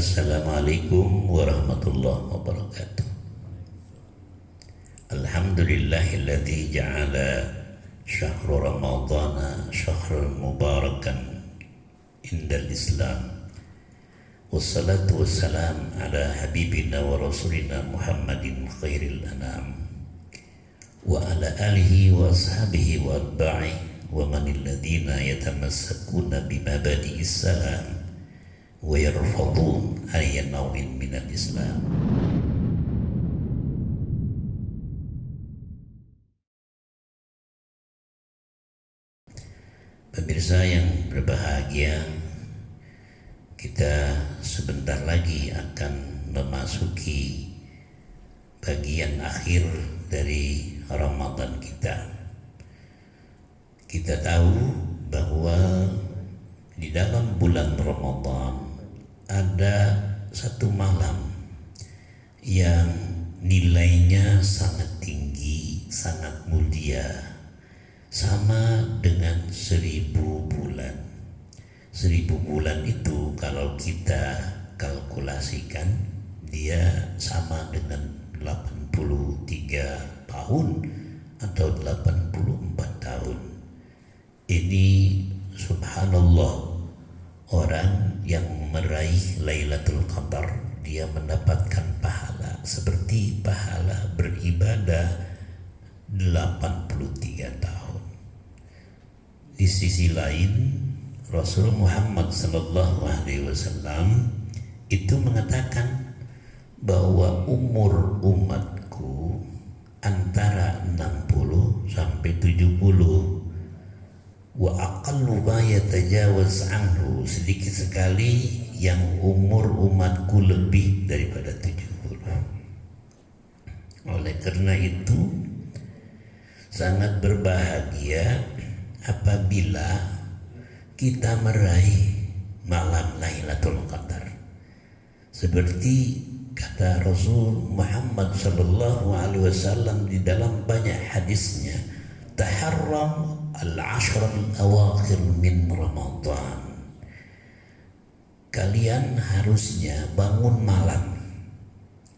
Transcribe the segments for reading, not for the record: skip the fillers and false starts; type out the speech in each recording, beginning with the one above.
Assalamualaikum warahmatullahi wabarakatuh. Alhamdulillahilladzi ja'ala syahra ramadhana syahran mubarakan indal islam. Wassalatu wassalam ala habibina wa rasulina Muhammadin khairil anam wa ala alihi wa ashabihi wa atba'i wa manil ladina yatamassakuna bimabadi'is salam wa yarfadun ayya nawin minal islam. Pemirsa yang berbahagia, kita sebentar lagi akan memasuki bagian akhir dari Ramadan kita. Kita tahu bahwa di dalam bulan Ramadan ada satu malam yang nilainya sangat tinggi, sangat mulia, sama dengan 1000 bulan. 1000 bulan itu kalau kita kalkulasikan, dia sama dengan 83 tahun atau 84 tahun. Ini subhanallah, orang yang meraih Lailatul Qadar, dia mendapatkan pahala seperti pahala beribadah 83 tahun. Di sisi lain, Rasul Muhammad SAW itu mengatakan bahwa umur umatku antara 60 sampai 70. Wa aqallu ma yatajawaz anhu, sedikit sekali yang umur umatku lebih daripada 70. Oleh karena itu sangat berbahagia apabila kita meraih malam Lailatul Qadar. Seperti kata Rasul Muhammad SAW di dalam banyak hadisnya, taharram al-ashr al-awakhir min Ramadan. Kalian harusnya bangun malam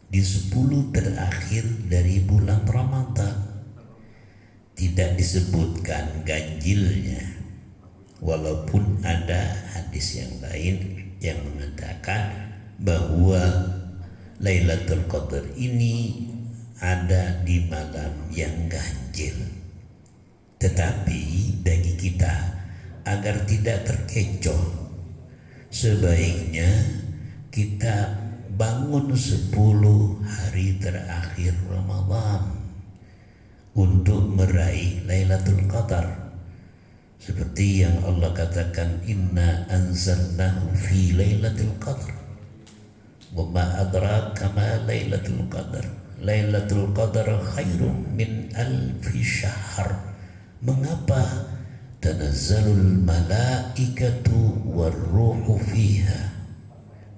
di 10 terakhir dari bulan Ramadan. Tidak disebutkan ganjilnya, walaupun ada hadis yang lain yang mengatakan bahwa Lailatul Qadar ini ada di malam yang ganjil. Tetapi bagi kita, agar tidak terkecoh, sebaiknya kita bangun 10 hari terakhir Ramadan untuk meraih Lailatul Qadar. Seperti yang Allah katakan, inna anzalnahu fi Lailatul Qadar wa ma adraka ma Lailatul Qadar Lailatul Qadar khairum min alfi syahr. Mengapa? Tanazzalul malaikatu warruhu fiha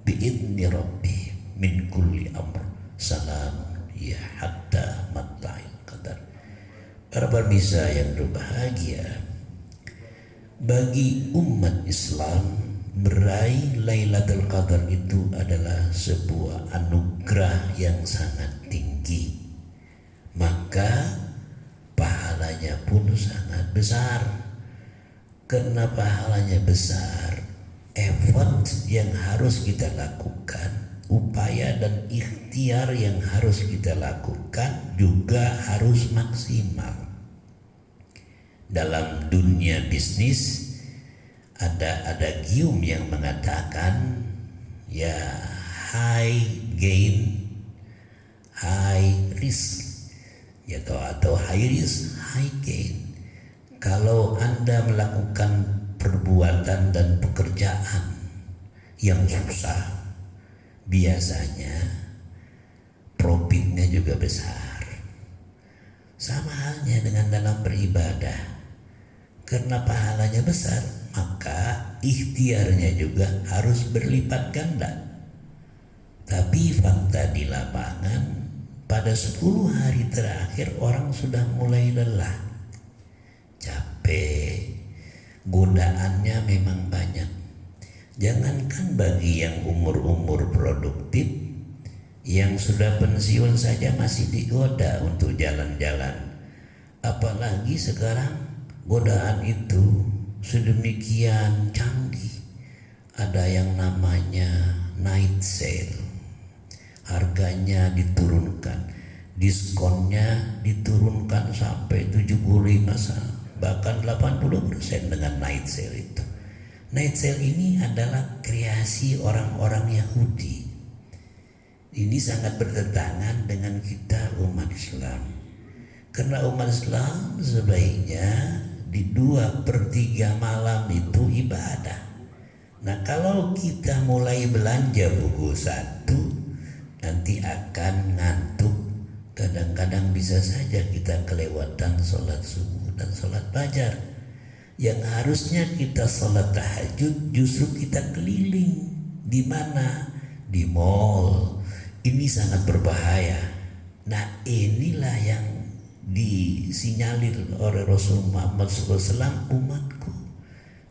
biidni rabbi min kulli amr salam ya hatta matla'il qadar. Para pemirsa yang berbahagia, bagi umat Islam meraih Lailatul Qadar itu adalah sebuah anugerah yang sangat tinggi, maka pahalanya pun sangat besar. Karena pahalanya besar, effort yang harus kita lakukan, upaya dan ikhtiar yang harus kita lakukan juga harus maksimal. Dalam dunia bisnis ada adagium yang mengatakan ya high gain, high risk, atau high risk, high gain. Kalau Anda melakukan perbuatan dan pekerjaan yang susah, biasanya profitnya juga besar. Sama halnya dengan dalam beribadah. Karena pahalanya besar, maka ikhtiarnya juga harus berlipat ganda. Tapi fakta di lapangan, pada 10 hari terakhir orang sudah mulai lelah, capek, godaannya memang banyak. Jangankan bagi yang umur-umur produktif, yang sudah pensiun saja masih digoda untuk jalan-jalan. Apalagi sekarang godaan itu sedemikian canggih. Ada yang namanya night sale. Harganya diturunkan, diskonnya diturunkan sampai 75 bahkan 80% dengan night sale itu. Night sale ini adalah kreasi orang-orang Yahudi. Ini sangat bertentangan dengan kita umat Islam. Karena umat Islam sebaiknya di 2/3 malam itu ibadah. Nah, kalau kita mulai belanja buku 1, nanti akan ngantuk. Kadang-kadang bisa saja kita kelewatan sholat subuh dan sholat fajar. Yang harusnya kita sholat tahajud, justru kita keliling. Di mana? Di mall. Ini sangat berbahaya. Nah, inilah yang disinyalir oleh Rasulullah Muhammad SAW, umatku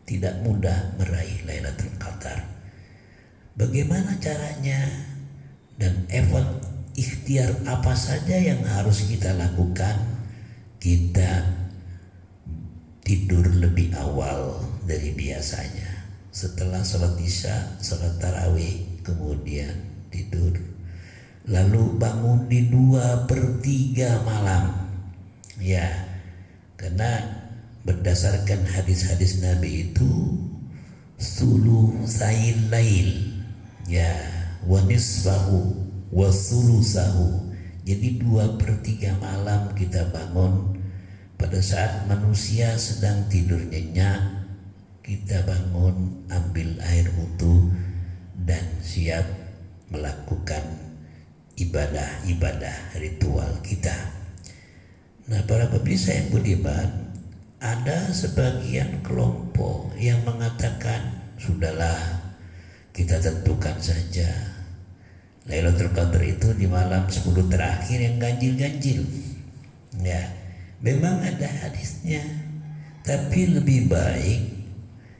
tidak mudah meraih Lailatul Qadar. Bagaimana caranya dan effort ikhtiar apa saja yang harus kita lakukan? Kita tidur lebih awal dari biasanya. Setelah sholat isya, sholat tarawih, kemudian tidur. Lalu bangun di 2/3 malam. Ya, karena berdasarkan hadis-hadis Nabi itu sulusail lail, ya, wa nisfahu wa sulusahu. Jadi 2/3 malam kita bangun. Pada saat manusia sedang tidur nyenyak, kita bangun, ambil air wudu dan siap melakukan ibadah-ibadah ritual kita. Nah, para pemirsa yang budiman, ada sebagian kelompok yang mengatakan, sudahlah, kita tentukan saja Lailatul Qadar itu di malam 10 terakhir yang ganjil-ganjil. Ya, memang ada hadisnya, tapi lebih baik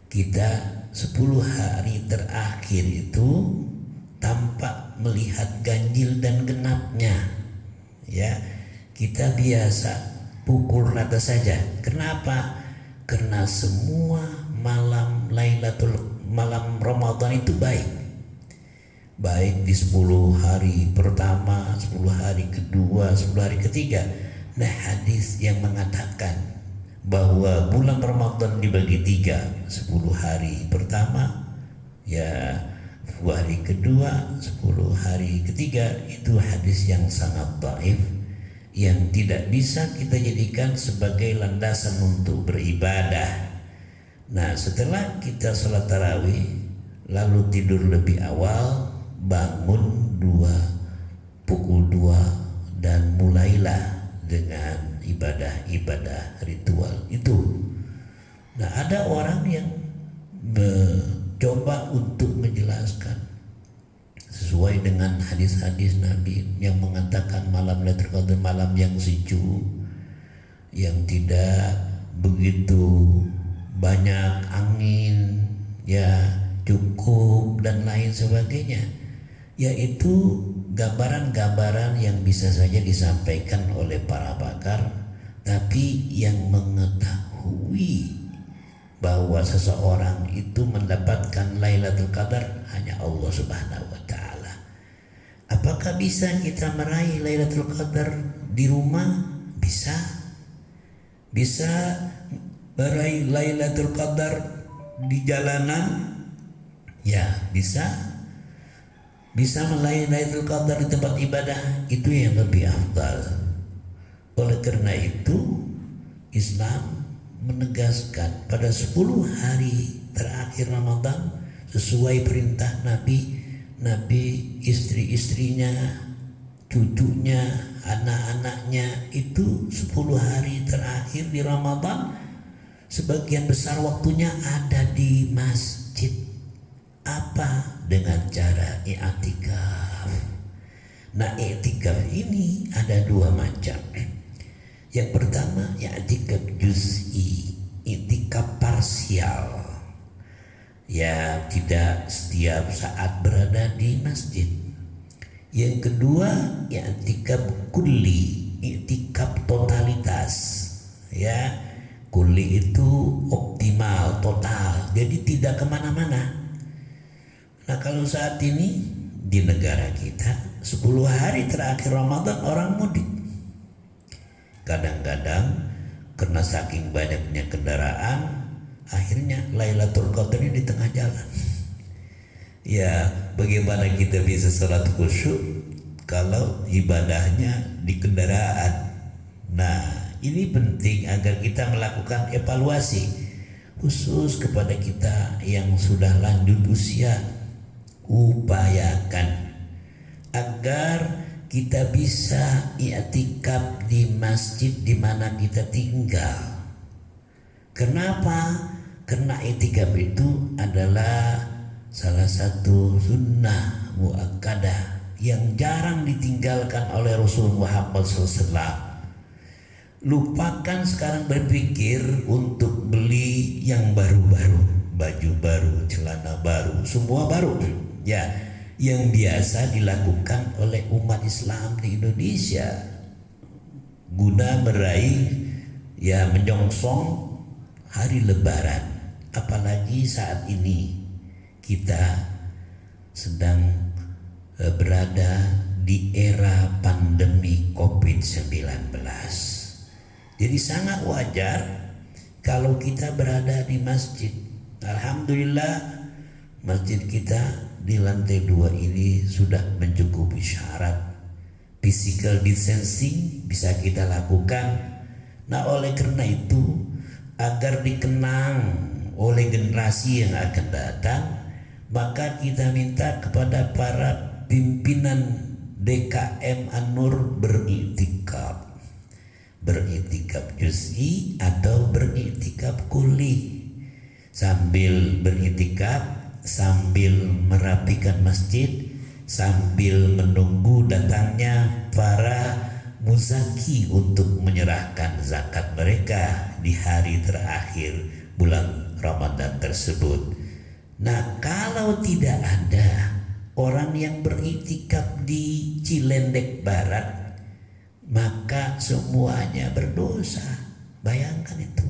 kita 10 hari terakhir itu tanpa melihat ganjil dan genapnya. Ya, kita biasa pukul rata saja. Kenapa? Karena semua malam malam Ramadan itu baik di 10 hari pertama, 10 hari kedua, 10 hari ketiga. Nah, hadis yang mengatakan bahwa bulan Ramadan dibagi 3, 10 hari pertama, ya 10 hari kedua, 10 hari ketiga, itu hadis yang sangat dhaif, yang tidak bisa kita jadikan sebagai landasan untuk beribadah. Nah, setelah kita sholat tarawih lalu tidur lebih awal, bangun pukul 2 dan mulailah dengan ibadah-ibadah ritual itu. Nah, ada orang yang mencoba untuk menjelaskan sesuai dengan hadis-hadis Nabi yang mengatakan malam Lailatul Qadar malam yang sejuk, yang tidak begitu banyak angin, ya, cukup dan lain sebagainya, yaitu gambaran-gambaran yang bisa saja disampaikan oleh para pakar, tapi yang mengetahui bahwa seseorang itu mendapatkan Lailatul Qadar hanya Allah Subhanahu wa Ta'ala. Apakah bisa kita meraih Lailatul Qadar di rumah? Bisa. Bisa meraih Lailatul Qadar di jalanan? Ya, bisa. Bisa meraih Lailatul Qadar di tempat ibadah, itu yang lebih afdal. Oleh karena itu, Islam menegaskan pada 10 hari terakhir Ramadan, sesuai perintah Nabi, istri-istrinya, cucunya, anak-anaknya, itu 10 hari terakhir di Ramadan sebagian besar waktunya ada di masjid. Apa? Dengan cara i'tikaf. Nah, i'tikaf ini ada 2 macam. Yang pertama, i'tikaf juz'i, i'tikaf parsial. Ya, tidak setiap saat berada di masjid. Yang kedua, i'tikaf kulli, i'tikaf totalitas. Ya, kulli itu optimal, total. Jadi tidak kemana-mana. Nah, kalau saat ini di negara kita 10 hari terakhir Ramadan orang mudik. Kadang-kadang karena saking banyaknya kendaraan, akhirnya Lailatul Qadar di tengah jalan. Ya, bagaimana kita bisa salat khusyuk kalau ibadahnya di kendaraan? Nah, ini penting agar kita melakukan evaluasi khusus kepada kita yang sudah lanjut usia. Upayakan agar kita bisa i'tikaf di masjid di mana kita tinggal. Kenapa? Karena i'tikaf itu adalah salah satu sunnah muakkadah yang jarang ditinggalkan oleh Rasul Muhammad SAW. Lupakan sekarang berpikir untuk beli yang baru-baru, baju baru, celana baru, semua baru. Ya, yang biasa dilakukan oleh umat Islam di Indonesia guna meraih, ya, menyongsong hari Lebaran. Apalagi saat ini kita sedang berada di era pandemi COVID-19. Jadi sangat wajar kalau kita berada di masjid. Alhamdulillah, masjid kita di lantai 2 ini sudah mencukupi syarat physical distancing, bisa kita lakukan. Nah, oleh karena itu, agar dikenang oleh generasi yang akan datang, maka kita minta kepada para pimpinan DKM An-Nur beriktikaf juz'i atau beriktikaf kulli. Sambil beriktikaf, sambil merapikan masjid, sambil menunggu datangnya para muzaki untuk menyerahkan zakat mereka di hari terakhir bulan Ramadan tersebut. Nah, kalau tidak ada orang yang beriktikaf di Cilendek Barat, maka semuanya berdosa. Bayangkan itu.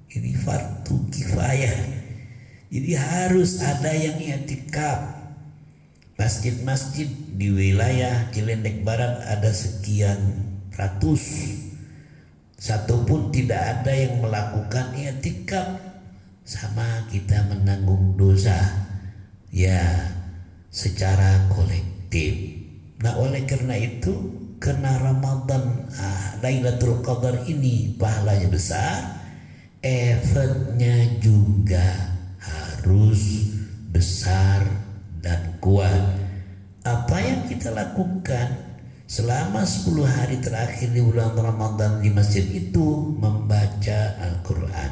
Ini fardu kifayah. Jadi harus ada yang i'tikaf. Masjid-masjid di wilayah Cilendek Barat ada sekian ratus, satupun tidak ada yang melakukan i'tikaf. Sama kita menanggung dosa, ya, secara kolektif. Nah, oleh karena itu, karena Ramadan Lailatul Qadar ini pahalanya besar, efeknya juga harus besar dan kuat. Apa yang kita lakukan selama 10 hari terakhir di bulan Ramadan di masjid itu? Membaca Al-Quran,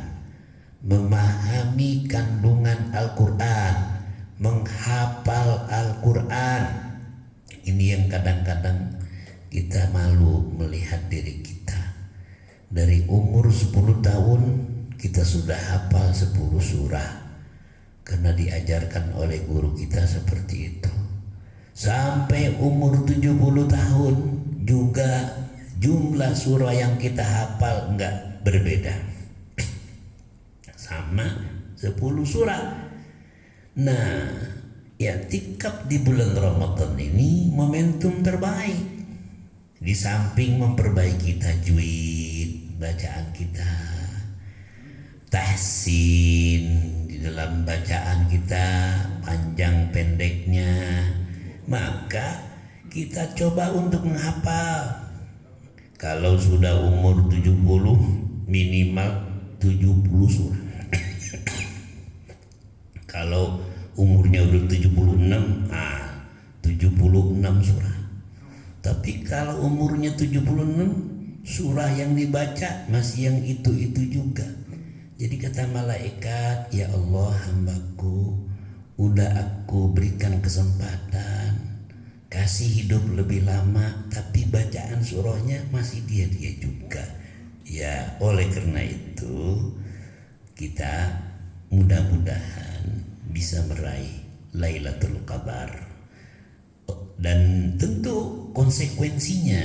memahami kandungan Al-Quran, menghafal Al-Quran. Ini yang kadang-kadang kita malu melihat diri kita. Dari umur 10 tahun kita sudah hafal 10 surah, karena diajarkan oleh guru kita seperti itu. Sampai umur 70 tahun juga jumlah surah yang kita hafal enggak berbeda, sama 10 surah. Nah, i'tikaf di bulan Ramadan ini momentum terbaik. Di samping memperbaiki tajwid bacaan kita, tahsin di dalam bacaan kita, panjang pendeknya, maka kita coba untuk menghafal. Kalau sudah umur 70, minimal 70 surah. Kalau umurnya udah 76, 76 surah. Tapi kalau umurnya 76, surah yang dibaca masih yang itu-itu juga. Jadi kata malaikat, ya Allah, hambaku udah aku berikan kesempatan, kasih hidup lebih lama, tapi bacaan surahnya masih dia juga. Ya, oleh karena itu kita mudah-mudahan bisa meraih Lailatul Qadar. Dan tentu konsekuensinya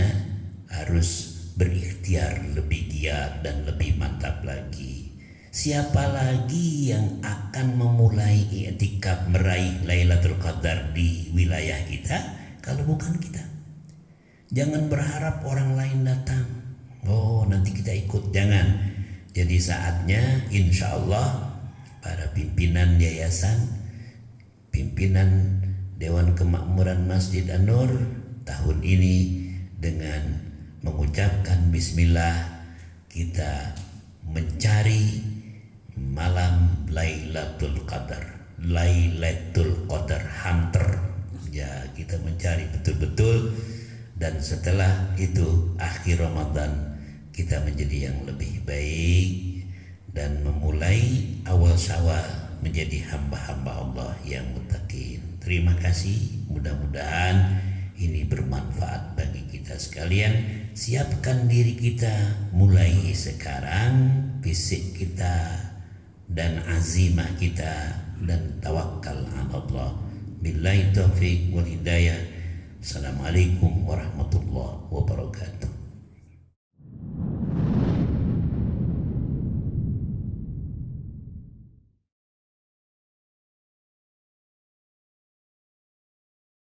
harus berikhtiar lebih giat dan lebih mantap lagi. Siapa lagi yang akan memulai i'tikaf meraih Lailatul Qadar di wilayah kita kalau bukan kita? Jangan berharap orang lain datang. Oh, nanti kita ikut. Jangan. Jadi saatnya insya Allah para pimpinan yayasan, pimpinan Dewan Kemakmuran Masjid An-Nur tahun ini dengan mengucapkan bismillah kita mencari malam Lailatul Qadar, Lailatul Qadar hunter. Ya, kita mencari betul-betul, dan setelah itu akhir Ramadan kita menjadi yang lebih baik dan memulai awal Syawal menjadi hamba-hamba Allah yang muttaqin. Terima kasih, mudah-mudahan ini bermanfaat bagi kita sekalian. Siapkan diri kita mulai sekarang, fisik kita dan azimah kita, dan tawakal ala Allah. Billahi taufiq wal hidayah. Assalamualaikum warahmatullahi wabarakatuh.